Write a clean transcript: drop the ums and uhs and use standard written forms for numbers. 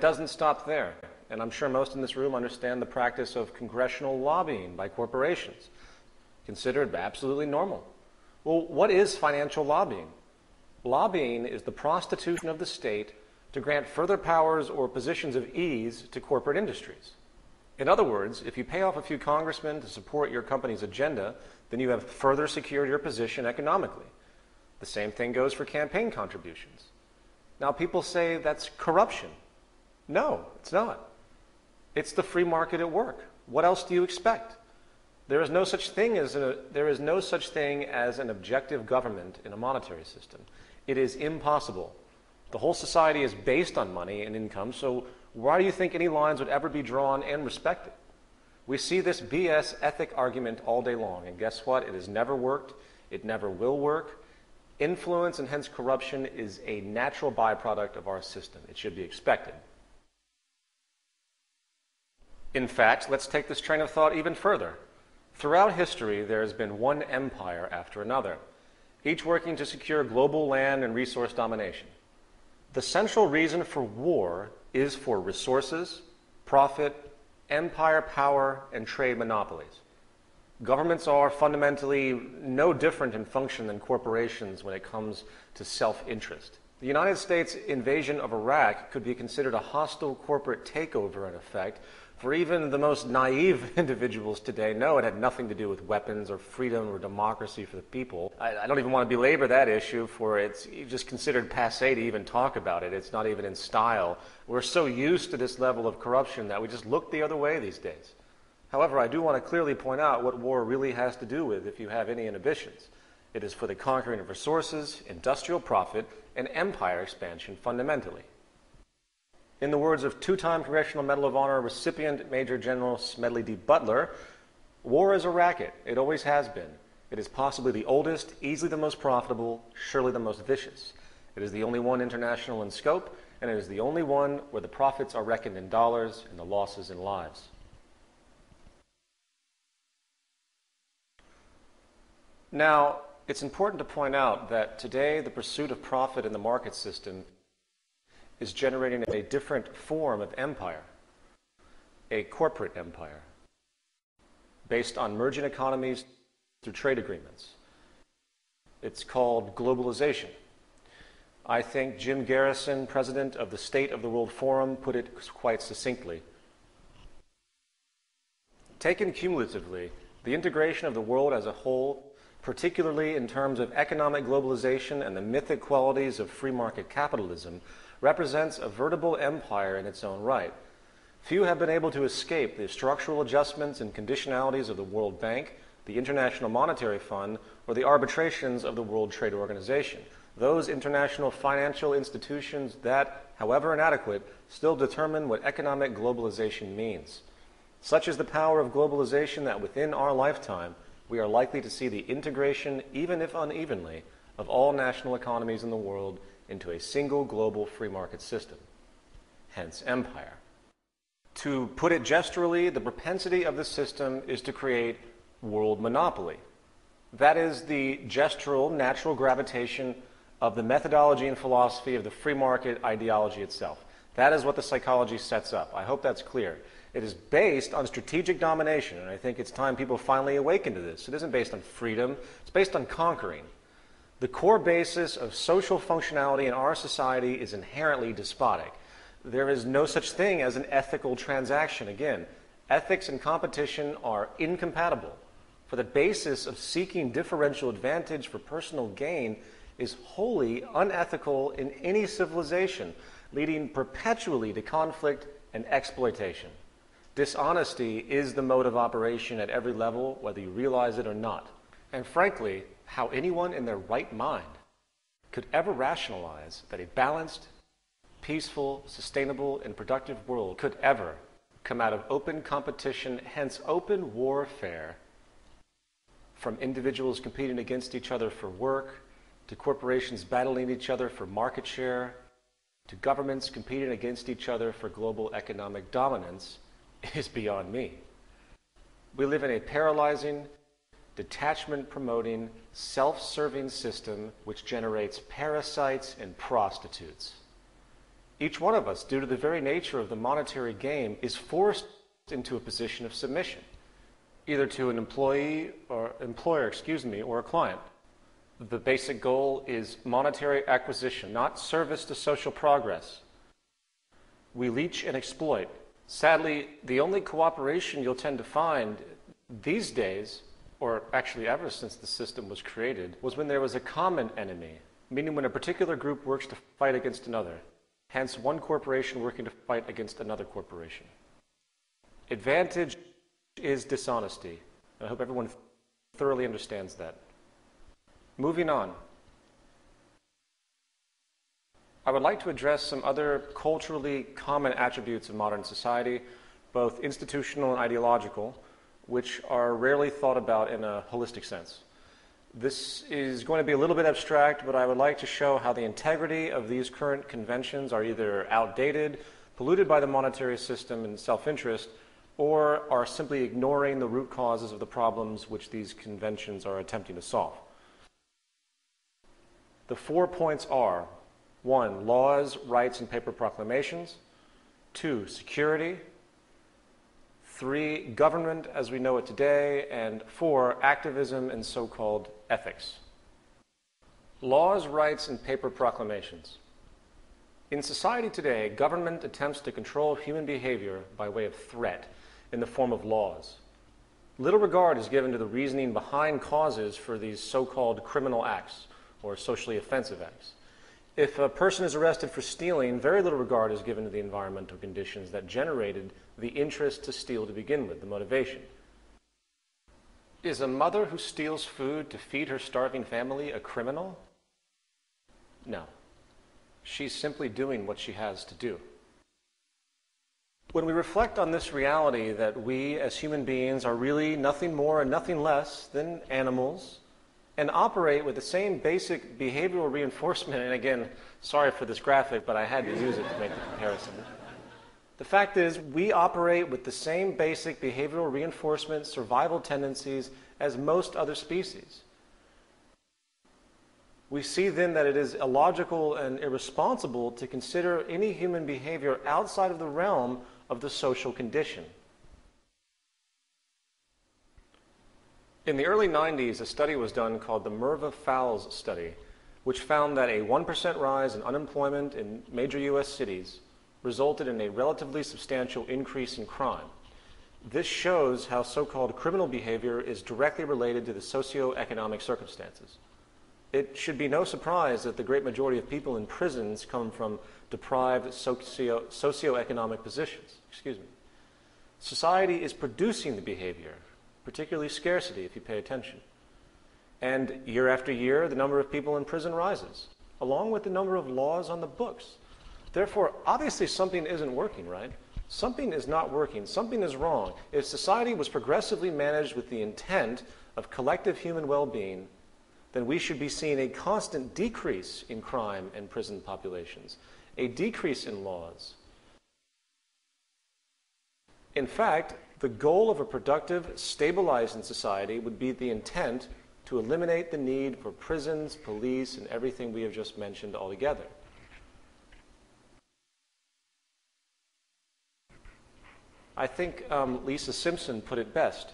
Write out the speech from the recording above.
doesn't stop there, and I'm sure most in this room understand the practice of congressional lobbying by corporations, considered absolutely normal. Well, what is financial lobbying? Lobbying is the prostitution of the state to grant further powers or positions of ease to corporate industries. In other words, if you pay off a few congressmen to support your company's agenda, then you have further secured your position economically. The same thing goes for campaign contributions. Now, people say that's corruption. No, it's not. It's the free market at work. What else do you expect? There is no such thing as an objective government in a monetary system. It is impossible. The whole society is based on money and income, so why do you think any lines would ever be drawn and respected? We see this BS ethic argument all day long, and guess what? It has never worked. It never will work. Influence and hence corruption is a natural byproduct of our system. It should be expected. In fact, let's take this train of thought even further. Throughout history, there has been one empire after another, each working to secure global land and resource domination. The central reason for war is for resources, profit, empire power, and trade monopolies. Governments are fundamentally no different in function than corporations when it comes to self-interest. The United States invasion of Iraq could be considered a hostile corporate takeover, in effect, for even the most naive individuals today know it had nothing to do with weapons or freedom or democracy for the people. I don't even want to belabor that issue, for it's just considered passé to even talk about it. It's not even in style. We're so used to this level of corruption that we just look the other way these days. However, I do want to clearly point out what war really has to do with if you have any inhibitions. It is for the conquering of resources, industrial profit, and empire expansion fundamentally. In the words of two-time Congressional Medal of Honor recipient Major General Smedley D. Butler, war is a racket. It always has been. It is possibly the oldest, easily the most profitable, surely the most vicious. It is the only one international in scope, and it is the only one where the profits are reckoned in dollars and the losses in lives. Now, it's important to point out that today the pursuit of profit in the market system is generating a different form of empire, a corporate empire, based on merging economies through trade agreements. It's called globalization. I think Jim Garrison, president of the State of the World Forum, put it quite succinctly. Taken cumulatively, the integration of the world as a whole, particularly in terms of economic globalization and the mythic qualities of free market capitalism, represents a veritable empire in its own right. Few have been able to escape the structural adjustments and conditionalities of the World Bank, the International Monetary Fund, or the arbitrations of the World Trade Organization. Those international financial institutions that, however inadequate, still determine what economic globalization means. Such is the power of globalization that within our lifetime, we are likely to see the integration, even if unevenly, of all national economies in the world into a single global free market system, hence empire. To put it gesturally, the propensity of the system is to create world monopoly. That is the gestural natural gravitation of the methodology and philosophy of the free market ideology itself. That is what the psychology sets up. I hope that's clear. It is based on strategic domination, and I think it's time people finally awaken to this. It isn't based on freedom, it's based on conquering. The core basis of social functionality in our society is inherently despotic. There is no such thing as an ethical transaction. Again, ethics and competition are incompatible. For the basis of seeking differential advantage for personal gain is wholly unethical in any civilization, leading perpetually to conflict and exploitation. Dishonesty is the mode of operation at every level, whether you realize it or not. And frankly, how anyone in their right mind could ever rationalize that a balanced, peaceful, sustainable, and productive world could ever come out of open competition, hence open warfare, from individuals competing against each other for work, to corporations battling each other for market share, to governments competing against each other for global economic dominance, is beyond me. We live in a paralyzing, detachment-promoting, self-serving system which generates parasites and prostitutes. Each one of us, due to the very nature of the monetary game, is forced into a position of submission, either to an employer, or a client. The basic goal is monetary acquisition, not service to social progress. We leech and exploit. Sadly, the only cooperation you'll tend to find these days, or actually ever since the system was created, was when there was a common enemy, meaning when a particular group works to fight against another, hence one corporation working to fight against another corporation. Advantage is dishonesty. I hope everyone thoroughly understands that. Moving on. I would like to address some other culturally common attributes of modern society, both institutional and ideological, which are rarely thought about in a holistic sense. This is going to be a little bit abstract, but I would like to show how the integrity of these current conventions are either outdated, polluted by the monetary system and self-interest, or are simply ignoring the root causes of the problems which these conventions are attempting to solve. The 4 points are: 1, laws, rights, and paper proclamations; 2, security; 3, government as we know it today; and 4, activism and so-called ethics. Laws, rights, and paper proclamations. In society today, government attempts to control human behavior by way of threat in the form of laws. Little regard is given to the reasoning behind causes for these so-called criminal acts or socially offensive acts. If a person is arrested for stealing, very little regard is given to the environmental conditions that generated the interest to steal to begin with, the motivation. Is a mother who steals food to feed her starving family a criminal? No. She's simply doing what she has to do. When we reflect on this reality that we as human beings are really nothing more and nothing less than animals, and operate with the same basic behavioral reinforcement, and again, sorry for this graphic, but I had to use it to make the comparison. The fact is, we operate with the same basic behavioral reinforcement survival tendencies as most other species. We see then that it is illogical and irresponsible to consider any human behavior outside of the realm of the social condition. In the early 90s, a study was done called the Merva-Fowles study, which found that a 1% rise in unemployment in major U.S. cities resulted in a relatively substantial increase in crime. This shows how so-called criminal behavior is directly related to the socioeconomic circumstances. It should be no surprise that the great majority of people in prisons come from deprived socioeconomic positions. Society is producing the behavior, particularly scarcity, if you pay attention. And year after year, the number of people in prison rises, along with the number of laws on the books. Therefore, obviously something isn't working, right? Something is not working. Something is wrong. If society was progressively managed with the intent of collective human well-being, then we should be seeing a constant decrease in crime and prison populations, a decrease in laws. In fact, the goal of a productive, stabilizing society would be the intent to eliminate the need for prisons, police, and everything we have just mentioned altogether. I think Lisa Simpson put it best.